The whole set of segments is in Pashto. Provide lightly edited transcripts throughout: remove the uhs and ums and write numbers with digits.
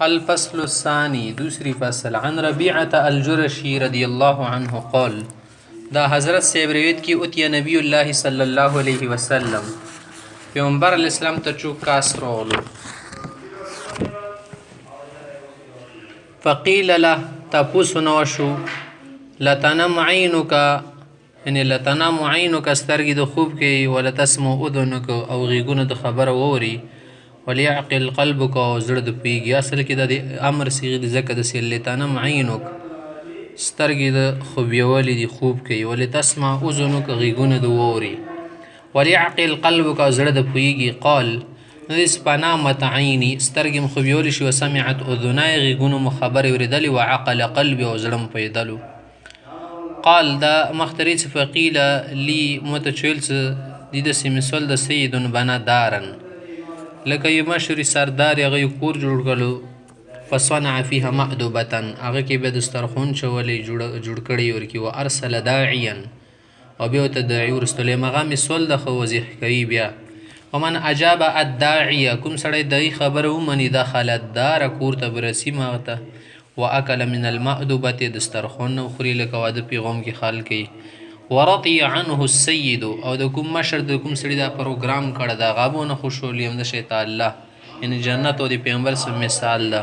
الفصل الثاني دوسری فصل عن ربيعة الجرشي رضي الله عنه قال دا حضرت سے روایت کی اتیا نبی الله صلی الله علیه وسلم پیغمبر الاسلام ته چوک کاس رولو فقیل له تپوس نوشو لتنم عینک یعنی لتنم عینک سترګې د خوب کې ولتسمع اذنک او غیګونه د خبره ووري وليعقل قلبك او زړه د پیږي اصل کې د امر صيغه د ذکر د سیل لتنم عینک سترګې د خوبیولې د خوب کوي ولتسمع اذنک غیګونه د ووري وليعقل قلبك او زړه د پیږي قال نس پنامت عیني سترګې خوبیولې شي وسمعت اذنای غیګونه مخبر اوریدلی وعقل قلبي او زړه پیدلو قال دا مختري فقيل لي متچويل دي د سیمسول د سید بنا دارن لکه یو مشهوري سردار هغه یو کور جوړ کړو فصنع فيها مأدبة هغه کې به دسترخوان چولې جوړ کړی ورکی و ارسل داعيا او بیا ته داعي ورستلې مغام سول د خو وضیح کوي بیا ومن اجاب الداعي کوم سړی دای خبره ومني دخل الدار کور ته برسي ماغته واكل من المأدبة دسترخوان خوري لکه واده پیغام کې خال کوي ورضي عنه السيد او د کوم مشر د کوم سړي دا پروګرام کړه دا غابونه خوشولي هم د شیطان الله یعنی جنت او د پیغمبر سره مثال ده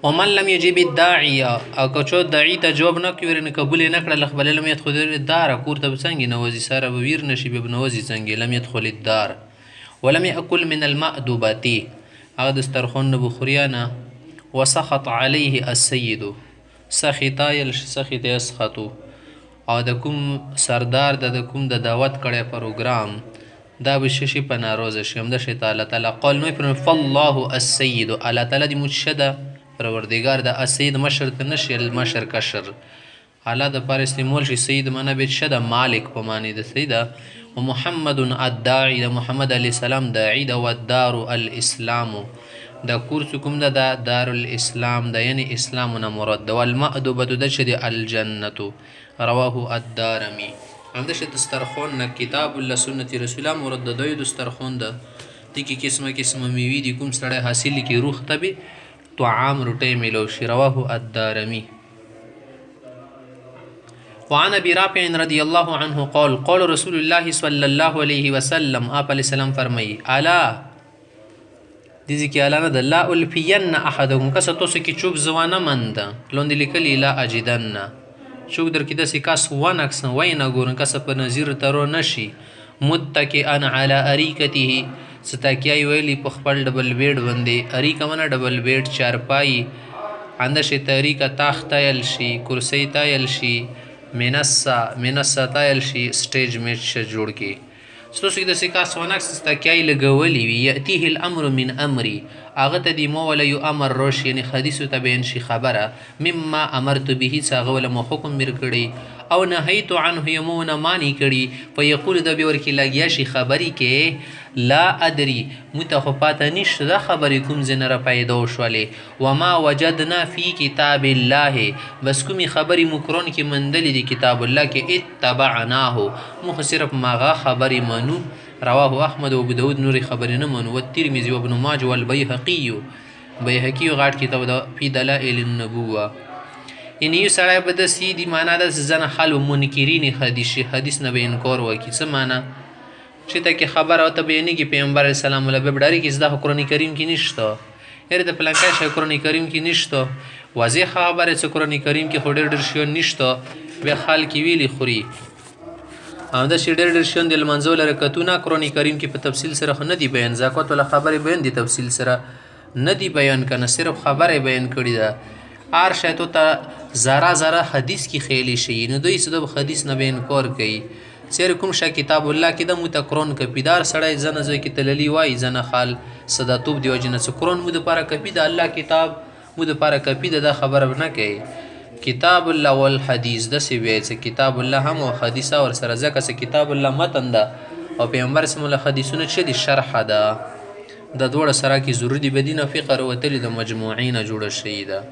ومن لم يجب الداعي او کچو داعي ته جواب نه کوي نه قبول نه کړل خپل لم يدخل الدار کور ته څنګه نوځي سره ویر نشي به نوځي څنګه لم يدخل الدار ولم يأكل من المأدبة هغه دسترخوان نه بخوريانه وسخط عليه السيد سخط يسخط او د کوم سردار د کوم د دعوت کړي پروګرام دا به شي په ناروزه شي هم د شیطان تعالی قال نو پر فالله السيد الله تعالی د مشهد پروردگار د السيد مشر ته نشي المشر کشر الله د پر استعمال شي سید منه به شد مالک په معنی د سید ومحمد الداعي د محمد عليه السلام داعي د والدار الاسلام دا کورس کوم د دار الاسلام د یعنی اسلامنا مراد والمأدبة د شد الجنه رواه الدارمي همدا شد دسترخوان نه کتاب الله سنت رسول الله مراد د دوی دسترخوان ده د کی قسمه میوي دي کوم سړی حاصل کی روح تبي طعام روټي ملو شي رواه الدارمي وعن ابي رافع رضي الله عنه قال قال رسول الله صلى الله عليه وسلم آپ علیہ السلام فرمایي الا دیزی کی اعلان ده لا الفین احدکم کس توسو کی چوب زوانه مند لوند لیکلی لا اجدن چوک در کی دسی کاس ونکس وینا ګورن کس په نظیر ترو نشي متکئن علی اریکته ستاکیای ویلی په خپل ډبل بیډ باندې اریکه منه ډبل بیډ چارپای اندشه طریقه تخت یل شي کرسی تایل شي منصه تایل شي سټیج میچ جوړ کی ستاسو د سکاس ونکس تکای لګولې وي یاتیه الامر من امری هغه ته دی مو ولا یو امر روش یعنی حدیث ته بین شي خبره مما امرت به څنګه ولا مو حکم مر کړي او نهیت عنه یمون مانی کړي فیقول د به ورکی لګیا شي خبري کې لا ادري متخفات نشته د خبرې کوم زنه پیدا شولې وما وجدنا فی کتاب الله بس کومي خبري مکرون کې مندلې دی کتاب الله کې اتبعناه مخ صرف ماغه خبري منو رواه احمد و ابو داود نور خبرنا منو والترمذي وابن ماجه والبيهقي غاټ کتاب د فی دلائل النبوه ان یو سړی به د سیدی معنا د زنه حل منکرین حدیث نه به انکار وکي څه معنا چې ته کې خبر او ته بیانې کې پیغمبر اسلام الله به ډاری کې زده قرآن کریم کې نشته هر د پلانکا شي قرآن کریم کې نشته واضح خبره چې قرآن کریم کې هډر ډر شي نشته به خال کې ویلي خوري هم د شي ډر شي د منځول رکعتونه قرآن کریم کې په تفصیل سره نه دی بیان زکات ولا خبره بیان دي تفصیل سره نه دی بیان کنه صرف خبره بیان کړی ده هر شی ته زره حدیث کې خېلی شي نو دوی صدب حدیث نه بیان کار کوي سیر کوم شا کتاب الله کې د متقرن کپیدار سړی زنه زوی کې تللی وای زنه خال صداتوب دی وجنه سکرون مو د پاره کپی د الله کتاب مو د پاره کپی د خبره نه کوي کتاب الله والحدیث د سی وی چې کتاب الله هم او حدیث اور سره ځکه چې کتاب الله متن ده او پیغمبر سم الله حدیثونه چې د شرح ده د دوړه سره کې ضروري بدینه فقره وتلی د مجموعین جوړه شي ده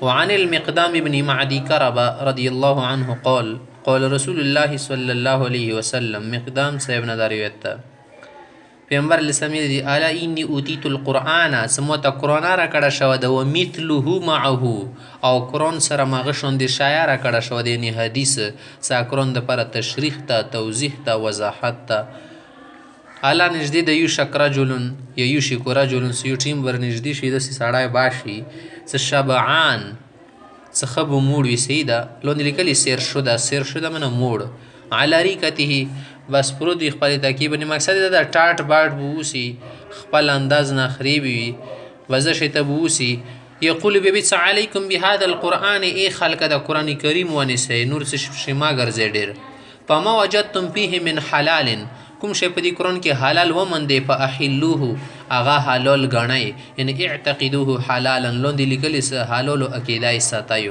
وعن المقدام ابن معدي كرب رضي الله عنه قال رسول الله صلى الله عليه وسلم مقدام صاحب نه روایت ده پیغمبر علیه السلام دی الا انی اوتیت القرآن سمو ته قرآن را کړه شوه ده و مثله معه او قرآن سره مغه شوندې شایع را کړه شوه ده یعنې حدیث سا قرآن دپاره تشریح ته توضیح ته وضاحت ته الله نږدې د یوشک رجلن یا یوشک رجلن څه یو ټیم ورنږدې شي داسې سړی باشي څه شبعان څه ښه به موړ وي صحیح ده لاندې لیکلي سیر شده منه موړ علی ریکته بس پروت وي خپلې تکیې باندې مقصد یې ده ټاټ باټ به اوسي خپل انداز نخرې به وي ورزش ته به اوسي یقول بیا څه علیکم بهذا القرآن ای خلکه د قرآن کریم ونیسئ نور څه شی مه ګرځئ ډېر فما وجدتم فیه من حلال کوم شی په دې قرآن کې حلال وموندئ فاحلوه هغه حلال ګڼئ یعنې اعتقدوه حلالا لاندې لیکلي څه حلالو عقیده یې ساتئ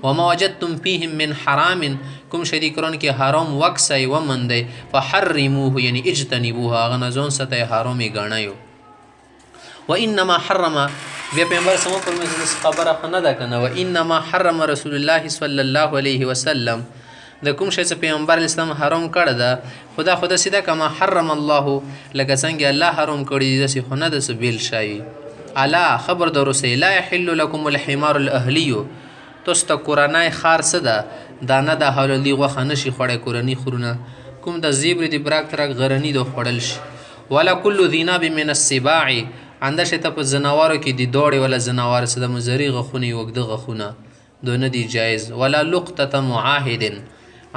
وما وجدتم فیهم من حرام کوم شی دې قرآن کې حرام وکسئ وموندئ فحرموه یعنې اجتنبوه هغه نه ځان ساتئ حرام یې ګڼئ وانما حرم بیا پیغمبر سمو فرمایي چې خبره ښه نه ده که نه وانما حرم رسول الله صلی الله علیه وسلم د کوم شی څه پیغمبر اسلام حرام کړی ده خدا داسې ده که ما حرم الله لکه څنګه الله حرام کړي دي داسې خو نه ده څه بیل شی الا خبر در اوسئ لا یحل لکم الحمار الاهلیو تاسو ته کورنی خار څه ده دا نه د حلالي غوښه نه شي خوړی کورني خورونه کوم د زیبرې د براک ترک غرني د خوړل شي ولا کل ذی ناب من السباع انده شي ته په ځناورو کې د دوړې ولا ځناور څه د مزري غخونه یې اوږده غخونه دو نه دي جایز ولا لقطة معاهد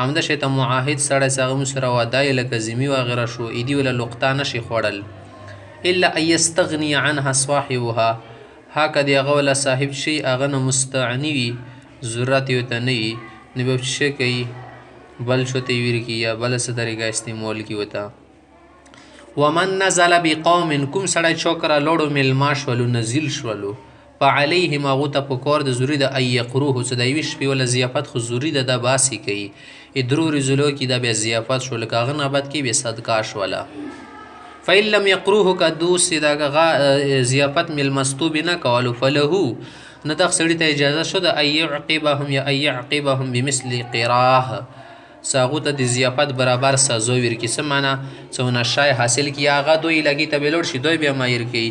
همده شي ته معاهد سړی څه هغه مو سره واده یې لکه ذمي وغیره شو ایدي ولا لقطه نه شي خوړل الا ان یستغني عنها صاحبها ها که د هغه ولا صاحب شي هغه نه مستغني وي ضرورت یې ورته نه وي نو بیا څه شی کوي بل شو ته یې ویر کړي یا بله څه طریقه استعمال کړي ورته ومن نزل بقوم کوم سړی چوک را لوړو میلما شولو نزیل شولو فعلیهم هغو ته په کار د ضروري ده ان یقروه څه د یوې شپې ولا ضیافت خو ضروري ده دا باسي کوي درو ورځلو کې دا بیا ضیافت شو لکه هغه نه بعد کې بیا صدقه شوله فإن لم يقروه که دوسې دغه ضیافت میلمستوب نه کولو فلهو نه دغه سړي ته اجازه شو ده ان یعقبهم یا ان یعقبهم بمثل قراه څه هغو ته د ضیافت برابر سزا ورکړي څه معنا څه ونه شی حاصل کړي هغه دوی لګي ته بیا لوړ شي دوی بیا مایر کوي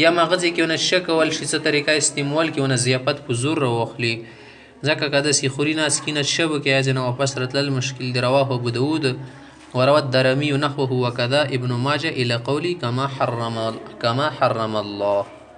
یا مغزې کې ونه شه کول شي څه طریقه استعمال کړي ونه ضیافت په زور راواخلي ځکه که داسې خوري ناسکي نه شه به کوي ځینې واپس راتلل مشکل دی رواه ابو داود وروى الدرمي نحوه وكذا ابن ماجه إلى قولي كما حرم الله